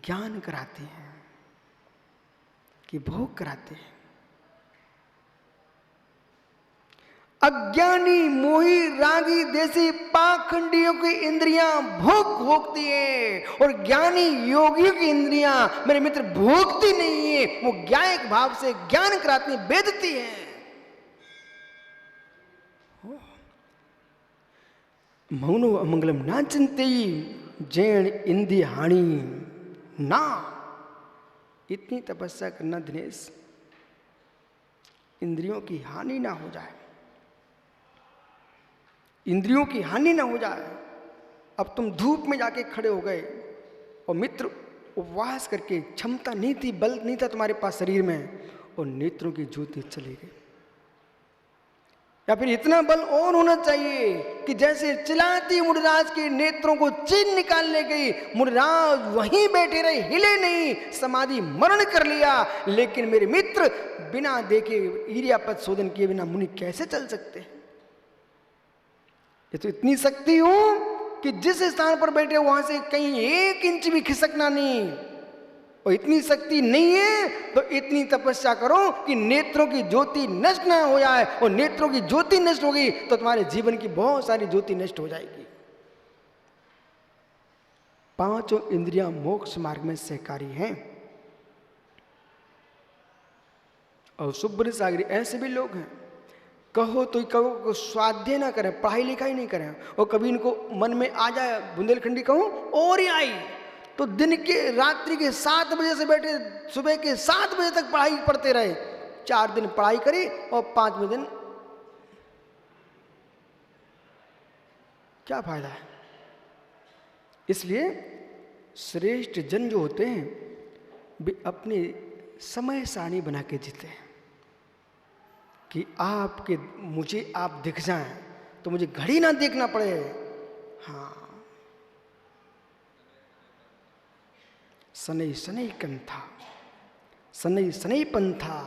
ज्ञान कराते हैं, कि भोग कराते हैं। अज्ञानी मोही रागी देसी पाखंडियों की इंद्रियां भोग भोगती है, और ज्ञानी योगियों की इंद्रियां मेरे मित्र भोगती नहीं है, वो ज्ञायक भाव से ज्ञान कराती बेदती है। मौनो अमंगलम ना चिंते जैन इंद्रिय हानि ना। इतनी तपस्या करना दिनेश, इंद्रियों की हानि ना हो जाए, इंद्रियों की हानि ना हो जाए। अब तुम धूप में जाके खड़े हो गए और मित्र उपवास करके, क्षमता नहीं थी, बल नहीं था तुम्हारे पास शरीर में, और नेत्रों की ज्योति चली गई। या फिर इतना बल और होना चाहिए कि जैसे चिल्लाती मुनिराज के नेत्रों को चीन निकालने गई, मुनिराज वहीं बैठे रहे, हिले नहीं, समाधि मरण कर लिया। लेकिन मेरे मित्र बिना देखे इरियापद शोधन किए बिना मुनि कैसे चल सकते हैं? ये तो इतनी शक्ति हो कि जिस स्थान पर बैठे वहां से कहीं 1 इंच भी खिसकना नहीं। और इतनी शक्ति नहीं है तो इतनी तपस्या करो कि नेत्रों की ज्योति नष्ट ना हो जाए, और नेत्रों की ज्योति नष्ट होगी तो तुम्हारे जीवन की बहुत सारी ज्योति नष्ट हो जाएगी। 5 इंद्रियां मोक्ष मार्ग में सहकारी हैं। और सुब्र सागरी ऐसे भी लोग हैं, कहो तो कहो स्वाध्याय ना करें, पढ़ाई लिखाई नहीं करें, और कभी इनको मन में आ जाए बुंदेलखंडी कहूं और ही आई, तो दिन के रात्रि के 7 बजे से बैठे सुबह के 7 बजे तक पढ़ाई पढ़ते रहे। 4 दिन पढ़ाई करी और 5वें दिन क्या फायदा है? इसलिए श्रेष्ठ जन जो होते हैं वे अपनी समय सारणी बना के जीते हैं, कि आपके मुझे आप दिख जाएं तो मुझे घड़ी ना देखना पड़े। हाँ, सनई सनई कंथा, सनई सनई पंथा,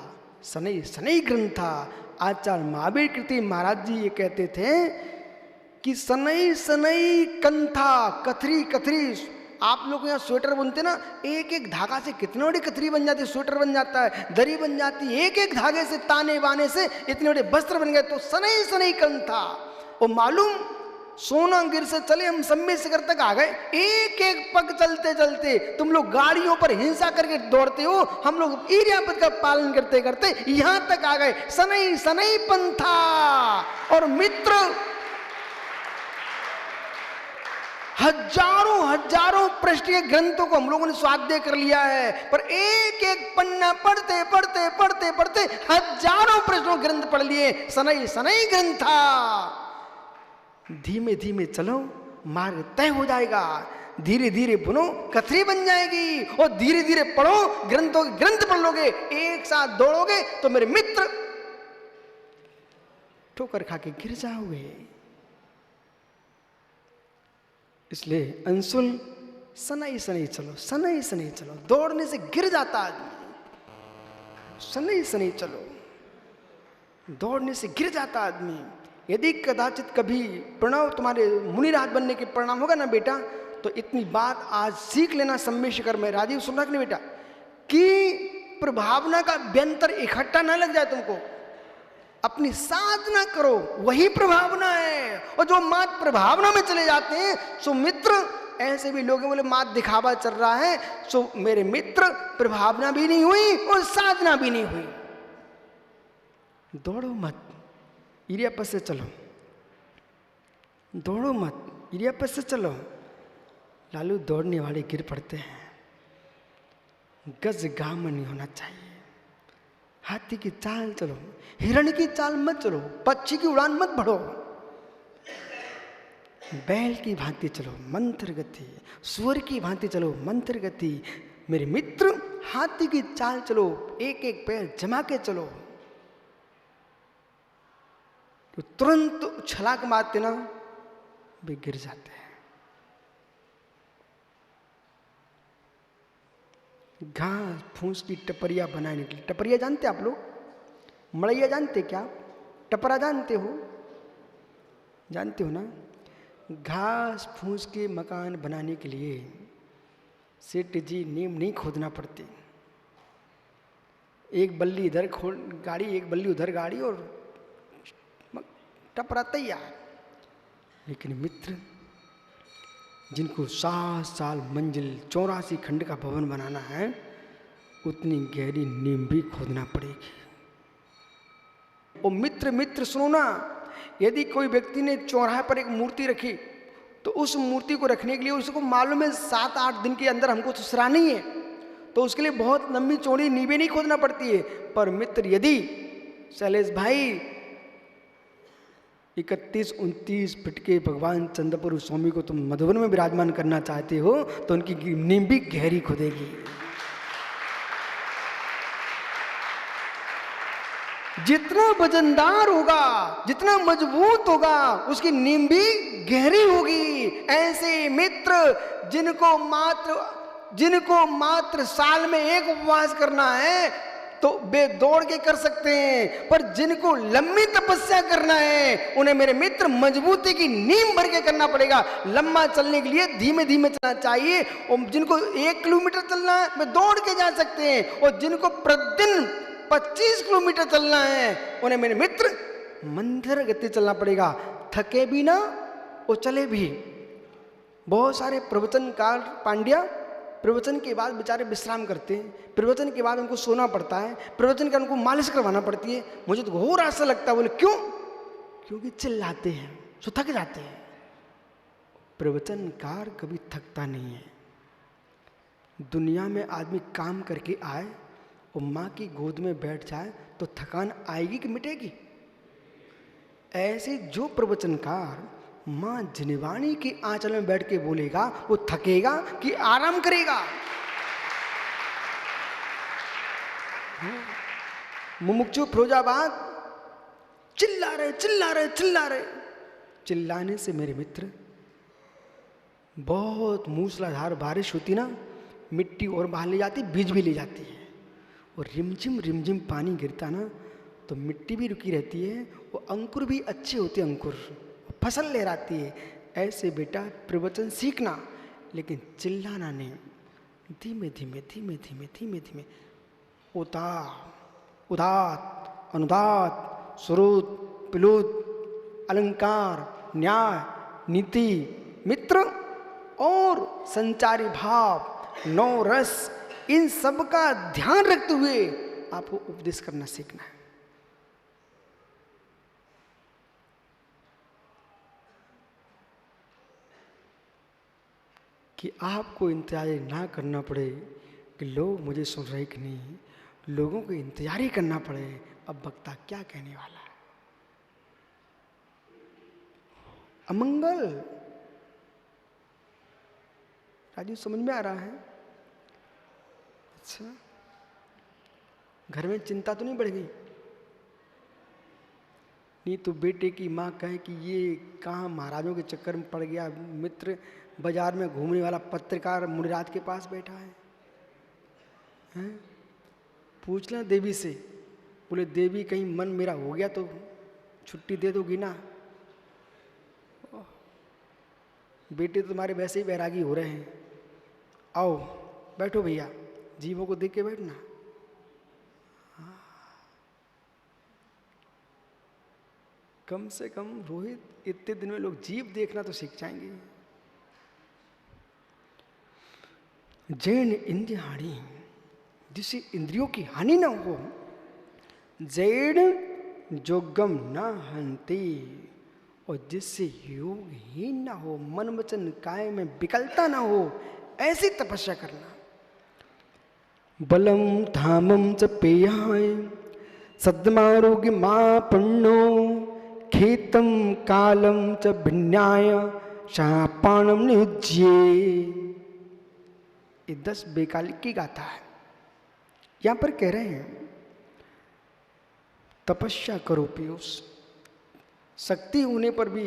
सनई सनई ग्रंथा। आचार्य महावीर कृति महाराज जी ये कहते थे कि सनई सनई कंथा, कथरी कथरी। आप लोग यहाँ स्वेटर बुनते ना, एक एक धागा से कितने बड़ी कथरी बन जाती है, स्वेटर बन जाता है, दरी बन जाती है, एक एक धागे से ताने बाने से इतने बड़े वस्त्र बन गए। तो सनई सनई कंथा। और मालूम सोना गिर से चले हम सम्मी शिखर तक आ गए, एक एक पग चलते चलते। तुम लोग गाड़ियों पर हिंसा करके दौड़ते हो, हम लोग इरियापद का पालन करते करते यहां तक आ गए। सनई सनई पंथा। और मित्र हजारों हजारों पृष्ठ के ग्रंथों को हम लोगों ने स्वाध्याय कर लिया है, पर एक एक पन्ना पढ़ते पढ़ते पढ़ते पढ़ते हजारों पृष्ठों ग्रंथ पढ़ लिए। सनई सनई ग्रंथा। धीमे धीमे चलो, मार्ग तय हो जाएगा। धीरे धीरे बुनो, कथरी बन जाएगी। और धीरे धीरे पढ़ो, ग्रंथों के ग्रंथ पढ़ लोगे, एक साथ दौड़ोगे तो मेरे मित्र ठोकर खा के गिर जाओगे। इसलिए अंशुल सनई सनई चलो, सनई सनई चलो। दौड़ने से गिर जाता आदमी, सनई सनई चलो, दौड़ने से गिर जाता आदमी। यदि कदाचित कभी प्रणव तुम्हारे मुनिराज बनने के परिणाम होगा ना बेटा, तो इतनी बात आज सीख लेना। सम्मी शिखर में राजीव सुन रखने बेटा, कि प्रभावना का व्यंतर इकट्ठा ना लग जाए तुमको। अपनी साधना करो, वही प्रभावना है। और जो मात प्रभावना में चले जाते हैं सो मित्र, ऐसे भी लोग बोले मात दिखावा चल रहा है, सो मेरे मित्र प्रभावना भी नहीं हुई और साधना भी नहीं हुई। दौड़ो मत, इरियापद से चलो। दौड़ो मत, इरियापद से चलो। लालू दौड़ने वाले गिर पड़ते हैं। गज गाम नहीं होना चाहिए। हाथी की चाल चलो, हिरण की चाल मत चलो, पक्षी की उड़ान मत बढ़ो। बैल की भांति चलो, मंत्र गति। सूअर की भांति चलो, मंत्र गति। मेरे मित्र हाथी की चाल चलो, एक एक पैर जमा के चलो। तो तुरंत छलांग मारते ना वे गिर जाते हैं। घास फूस की टपरिया बनाने के लिए, टपरिया जानते आप लोग? मड़ैया जानते क्या? टपरा जानते हो? जानते हो ना? घास फूस के मकान बनाने के लिए सेठ जी नीम नहीं खोदना पड़ती, एक बल्ली इधर गाड़ी, एक बल्ली उधर गाड़ी और टपराता ही यार। लेकिन मित्र जिनको 7 साल मंजिल 84 खंड का भवन बनाना है, उतनी गहरी नीम भी खोदना पड़ेगी। ओ मित्र मित्र सुनो ना, यदि कोई व्यक्ति ने चौराहे पर एक मूर्ति रखी, तो उस मूर्ति को रखने के लिए उसको मालूम है 7-8 दिन के अंदर हमको ससुरानी है, तो उसके लिए बहुत लंबी चौड़ी नींवें नहीं खोदना पड़ती है। पर मित्र यदि शैलेश भाई 31-29 फीट के भगवान चंद्रपुर स्वामी को तुम मधुबन में विराजमान करना चाहते हो, तो उनकी नींव भी गहरी खोदेगी। जितना वजनदार होगा, जितना मजबूत होगा, उसकी नींव भी गहरी होगी। ऐसे मित्र जिनको मात्र साल में एक उपवास करना है तो वे दौड़ के कर सकते हैं, पर जिनको लंबी तपस्या करना है उन्हें मेरे मित्र मजबूती की नींव भर के करना पड़ेगा। लंबा चलने के लिए धीमे धीमे चलना चाहिए, और जिनको 1 किलोमीटर चलना है वे दौड़ के जा सकते हैं, और जिनको प्रतिदिन 25 किलोमीटर चलना है उन्हें मेरे मित्र मंथर गति चलना पड़ेगा, थके भी ना और चले भी। बहुत सारे प्रवचनकार पांड्या प्रवचन के बाद बेचारे विश्राम करते हैं, प्रवचन के बाद उनको सोना पड़ता है, प्रवचन के उनको मालिश करवाना पड़ती है। मुझे तो घोर ऐसा लगता है। बोले क्यों? क्योंकि चिल्लाते हैं, सो थक जाते हैं। प्रवचनकार कभी थकता नहीं है। दुनिया में आदमी काम करके आए और माँ की गोद में बैठ जाए तो थकान आएगी कि मिटेगी? ऐसे जो प्रवचनकार माँ जिनवाणी की आंचल में बैठ के बोलेगा, वो थकेगा कि आराम करेगा? मुमुक्षु फिरोजाबाद चिल्ला रहे चिल्ला रहे चिल्ला रहे। चिल्लाने से मेरे मित्र बहुत मूसलाधार बारिश होती ना, मिट्टी और बाहर ले जाती, बीज भी ले जाती है, और रिमझिम रिमझिम पानी गिरता ना तो मिट्टी भी रुकी रहती है, वो अंकुर भी अच्छे होते, अंकुर फसल लहराती है। ऐसे बेटा प्रवचन सीखना, लेकिन चिल्लाना नहीं, धीमे धीमे धीमे धीमे धीमे धीमे, उदात अनुदात श्रुत प्लुत अलंकार न्याय नीति मित्र और संचारी भाव 9 रस, इन सब का ध्यान रखते हुए आपको उपदेश करना सीखना है। कि आपको इंतजार ना करना पड़े कि लोग मुझे सुन रहे कि नहीं, लोगों को इंतजार ही करना पड़े अब वक्ता क्या कहने वाला है। अमंगल राजू समझ में आ रहा है? अच्छा, घर में चिंता तो नहीं बढ़ गई? नहीं तो बेटे की माँ कहे कि ये कहाँ महाराजों के चक्कर में पड़ गया, मित्र बाजार में घूमने वाला पत्रकार मुनिराज के पास बैठा है, हैं? पूछ लें देवी से, बोले देवी कहीं मन मेरा हो गया तो छुट्टी दे दोगी ना? बेटे तो तुम्हारे वैसे ही बैरागी हो रहे हैं, आओ बैठो भैया, जीवों को देख के बैठना। कम से कम रोहित इतने दिन में लोग जीव देखना तो सीख जाएंगे। जैन इंद्रिय हानि, जिससे इंद्रियों की हानि ना हो, जैन जोगम न हंते, और जिससे योगहीन ना हो, मन वचन काय में विकलता ना हो, ऐसी तपस्या करना। बलम धामम च पेयाय सद्मारोग्य मां पुण्यो, खेतम कालम च भिन्याय शापाणम निज्ये। ये 10 बेकालिक की गाथा है। यहां पर कह रहे हैं तपस्या करो पीयूष। शक्ति होने पर भी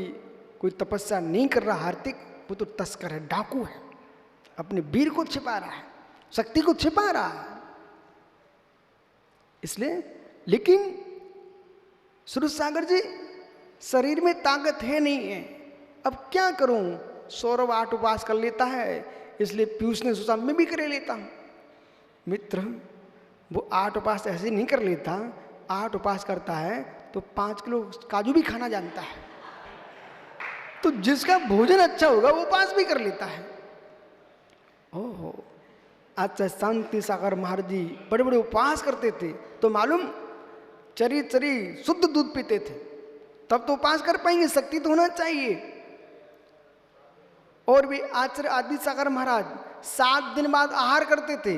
कोई तपस्या नहीं कर रहा हार्दिक, वो तो तस्कर है, डाकू है, अपने वीर को छिपा रहा है, शक्ति को छिपा रहा है। इसलिए लेकिन सुरेश सागर जी शरीर में ताकत है नहीं है, अब क्या करूं? सौरभ 8 उपवास कर लेता है, इसलिए पीयूष ने सोचा मैं भी कर लेता हूँ। मित्र वो 8 उपास ऐसे नहीं कर लेता, 8 उपास करता है तो 5 किलो काजू भी खाना जानता है। तो जिसका भोजन अच्छा होगा वो उपास भी कर लेता है। ओहो, आज शांति सागर महाराज जी बड़े बड़े उपवास करते थे, तो मालूम चरी चरी शुद्ध दूध पीते थे, तब तो उपवास कर पाएंगे, शक्ति तो होना चाहिए। और भी आचार्य आदि सागर महाराज 7 दिन बाद आहार करते थे,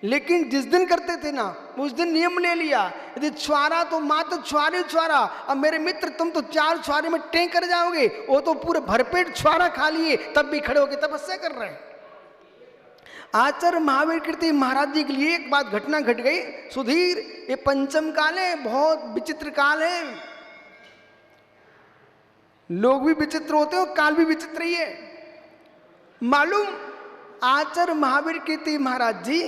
लेकिन जिस दिन करते थे ना उस दिन नियम ले लिया, यदि छुआरा तो मात्र छुआरे छुआरा। अब मेरे मित्र तुम तो 4 छुआरे में टें कर जाओगे, वो तो पूरे भरपेट छुआरा खा लिए तब भी खड़े होकर तपस्या कर रहे हैं। आचार्य महावीर कीर्ति महाराज जी के लिए एक बात घटना घट गई। सुधीर, ये पंचम काल है, बहुत विचित्र काल है। लोग भी विचित्र होते हैं और काल भी विचित्र ही है। मालूम आचार्य महावीर कीर्ति महाराज जी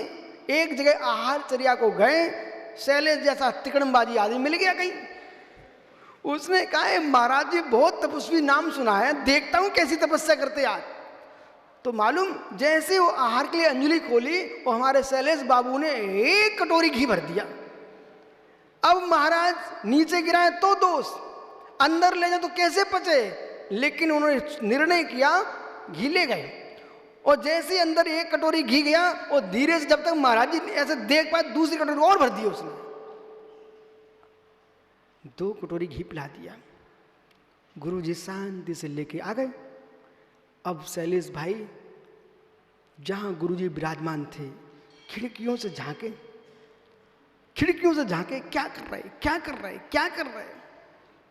एक जगह आहार चर्या को गए, शैलेश जैसा तिकड़मबाजी आदमी मिल गया कहीं। उसने कहा महाराज जी बहुत तपस्वी नाम सुना है, देखता हूं कैसी तपस्या करते आज। तो मालूम जैसे वो आहार के लिए अंजलि खोली और हमारे शैलेश बाबू ने 1 कटोरी घी भर दिया। अब महाराज नीचे गिराए तो दोष, अंदर ले जाए तो कैसे पचे, लेकिन उन्होंने निर्णय किया घी ले गए। और जैसे अंदर 1 कटोरी घी गया और धीरे से जब तक महाराज जी ऐसे देख पाए दूसरी कटोरी और भर दी, उसने 2 कटोरी घी पिला दिया। गुरु जी शांति से लेके आ गए। अब शैलेश भाई जहां गुरुजी विराजमान थे खिड़कियों से झांके, क्या कर रहे, क्या कर रहे, क्या कर रहे।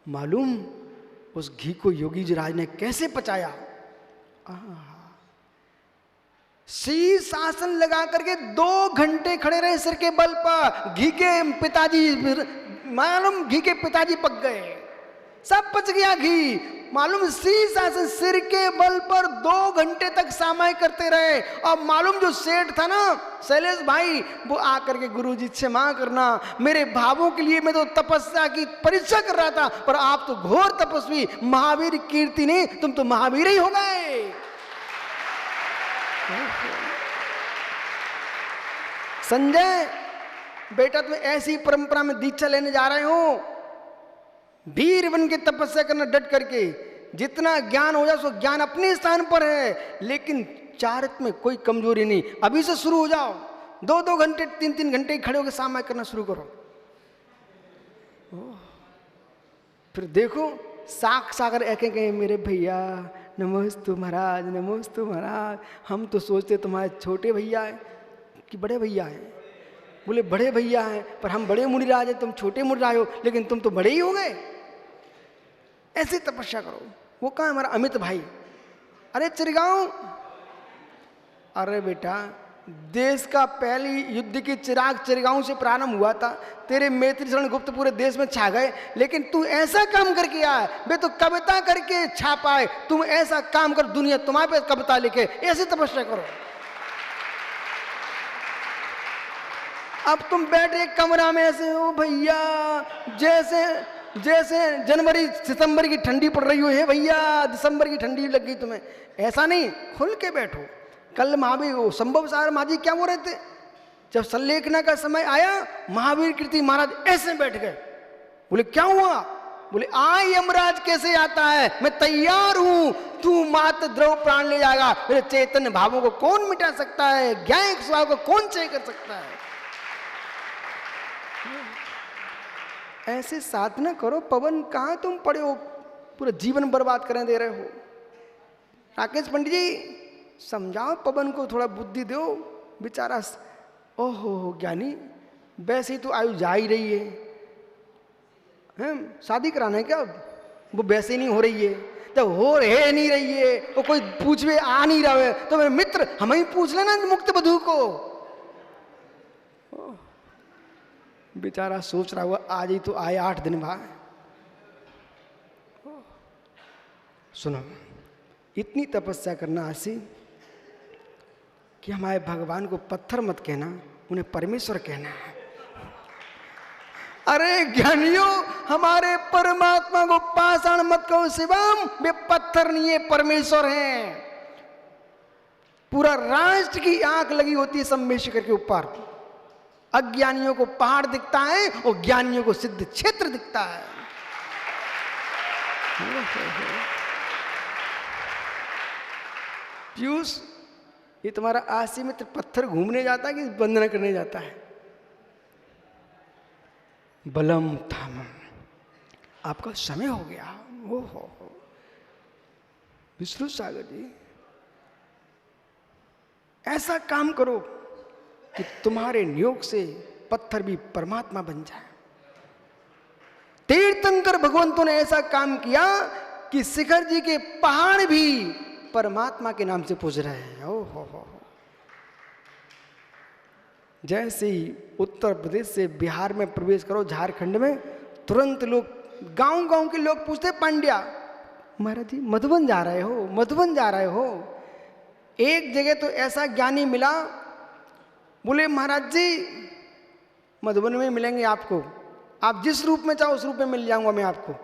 मालूम उस घी को योगी जी राज ने कैसे पचाया। शीश आसन लगा करके 2 घंटे खड़े रहे सिर के बल पर। घी के पिताजी पक गए, सब पच गया घी। मालूम शीश आसन सिर के बल पर 2 घंटे तक सामाई करते रहे। और मालूम जो सेठ था ना शैलेश भाई, वो आकर के गुरुजी क्षमा करना, मेरे भावों के लिए मैं तो तपस्या की परीक्षा कर रहा था, पर आप तो घोर तपस्वी महावीर कीर्ति ने, तुम तो महावीर ही हो गए। संजय बेटा तुम ऐसी परंपरा में दीक्षा लेने जा रहे हो, वीर बन के तपस्या करना डट करके। जितना ज्ञान हो जाए सो ज्ञान अपने स्थान पर है, लेकिन चारित्र में कोई कमजोरी नहीं। अभी से शुरू हो जाओ, 2-2 घंटे 3-3 घंटे खड़े होकर सामायिक करना शुरू करो। फिर देखो साख सागर एक कहे मेरे भैया नमोस्तु महाराज, नमोस्तु महाराज। हम तो सोचते तुम्हारे छोटे भैया है कि बड़े भैया हैं। बोले बड़े भैया हैं, पर हम बड़े मुनिराज हैं, तुम छोटे मुनिराज हो, लेकिन तुम तो बड़े ही हो गए। ऐसे तपस्या करो। वो कहाँ हमारा अमित भाई, अरे चिरगांव, अरे बेटा देश का पहली युद्ध की चिराग चिरगांव से प्रारंभ हुआ था। तेरे मैत्री शरण गुप्त पूरे देश में छा गए, लेकिन तू ऐसा काम करके आया, बे तो कविता करके छा पाए। तुम ऐसा काम कर, दुनिया तुम्हारे पे कविता लिखे। ऐसी तपस्या करो। अब तुम बैठे कमरा में ऐसे हो भैया, जैसे जनवरी सितंबर की ठंडी पड़ रही हो, है भैया दिसंबर की ठंडी लग गई तुम्हें। ऐसा नहीं, खुल के बैठो। कल महावीर संभव सागर माझी क्या बोल रहे थे, जब संलेखना का समय आया महावीर कीर्ति महाराज ऐसे बैठ गए। बोले क्या हुआ? बोले आई यमराज कैसे आता है, मैं तैयार हूं, तू मात्र द्रव प्राण ले जाएगा। मेरे चैतन्य भावों को कौन मिटा सकता है, ज्ञान स्वभाव को कौन चय कर सकता है। ऐसे साधना करो। पवन कहाँ तुम पड़े हो, पूरा जीवन बर्बाद करने दे रहे हो। राकेश पंडित जी समझाओ पवन को, थोड़ा बुद्धि दो बेचारा। ओहो ज्ञानी, वैसे ही तो आयु जा ही रही है, शादी कराना है क्या? वो वैसे ही नहीं हो रही है, जब हो रहे नहीं रही है, वो कोई पूछवे आ नहीं रहा है, तो मेरे मित्र हमें ही पूछ लेना मुक्त बधू को। बेचारा सोच रहा हुआ आज ही तो आए 8 दिन बाद। सुनो, इतनी तपस्या करना ऐसी कि हमारे भगवान को पत्थर मत कहना, उन्हें परमेश्वर कहना है। अरे ज्ञानियों, हमारे परमात्मा को पाषाण मत कहो शिवम, वे पत्थर नहीं है, परमेश्वर हैं। पूरा राष्ट्र की आंख लगी होती है सम्मेशकर के ऊपर। अज्ञानियों को पहाड़ दिखता है और ज्ञानियों को सिद्ध क्षेत्र दिखता है। पीयूष, ये तुम्हारा आसी मित्र पत्थर घूमने जाता है कि वंदना करने जाता है? बलम थामम, आपका समय हो गया। हो विष्णु सागर जी, ऐसा काम करो कि तुम्हारे नियोग से पत्थर भी परमात्मा बन जाए। तीर्थंकर भगवंतों ने ऐसा काम किया कि शिखर जी के पहाड़ भी परमात्मा के नाम से पूज रहे हैं। हो। जैसे ही उत्तर प्रदेश से बिहार में प्रवेश करो, झारखंड में, तुरंत लोग, गांव के लोग पूछते, पांड्या महाराज जी मधुबन जा रहे हो, मधुबन जा रहे हो। एक जगह तो ऐसा ज्ञानी मिला, बोले महाराज जी मधुबन में मिलेंगे आपको, आप जिस रूप में चाहो उस रूप में मिल जाऊंगा मैं आपको,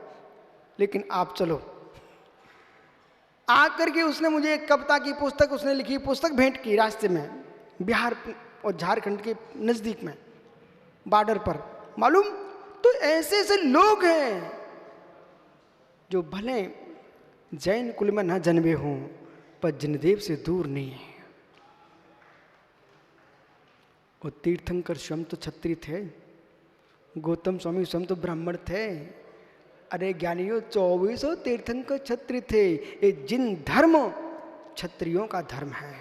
लेकिन आप चलो। आकर के उसने मुझे एक कविता की पुस्तक, उसने लिखी पुस्तक भेंट की रास्ते में, बिहार और झारखंड के नजदीक में, बॉर्डर पर। मालूम, तो ऐसे ऐसे लोग हैं जो भले जैन कुल में न जन्मे हों पर जिनदेव से दूर नहीं है। और तीर्थंकर स्वयं तो क्षत्रिय थे, गौतम स्वामी स्वयं तो ब्राह्मण थे। अरे ज्ञानियों, 2400 तीर्थंकर क्षत्रिय थे। ये जिन धर्म क्षत्रियों का धर्म है,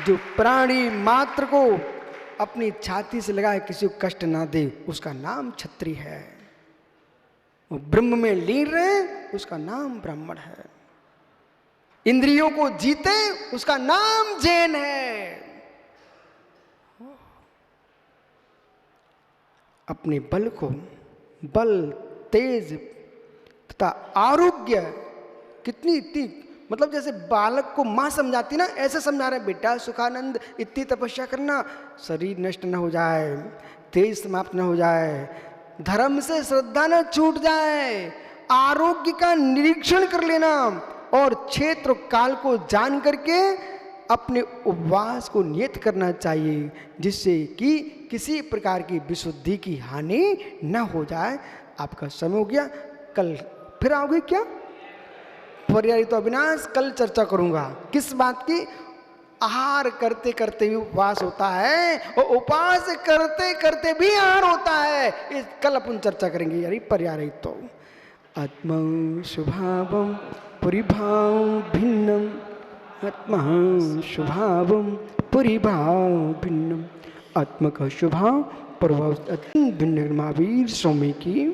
जो प्राणी मात्र को अपनी छाती से लगाए किसी को कष्ट ना दे, उसका नाम क्षत्रिय है। वो ब्रह्म में लीन रहे, उसका नाम ब्राह्मण है। इंद्रियों को जीते, उसका नाम जैन है। अपने बल को, बल, तेज तथा आरोग्य, कितनी इतनी, मतलब जैसे बालक को मां समझाती ना, ऐसे समझा रहे, बेटा सुखानंद इतनी तपस्या करना, शरीर नष्ट न हो जाए, तेज समाप्त न हो जाए, धर्म से श्रद्धा न छूट जाए, आरोग्य का निरीक्षण कर लेना और क्षेत्र काल को जान करके अपने उपवास को नियत करना चाहिए, जिससे कि किसी प्रकार की विशुद्धि की हानि न हो जाए। आपका समय हो गया, कल फिर आओगे क्या? पर्याय तो अविनाश, कल चर्चा करूंगा किस बात की? आहार करते करते भी उपवास होता है और उपवास करते करते भी आहार होता है। इस कल अपन चर्चा करेंगे यार। पर्याय तो आत्मा स्वभावम परिभाव भिन्नम, आत्मा स्वभावम परिभाव भिन्नम, आत्मा का स्वभाव प्रभाव भिन्न। महावीर स्वामी की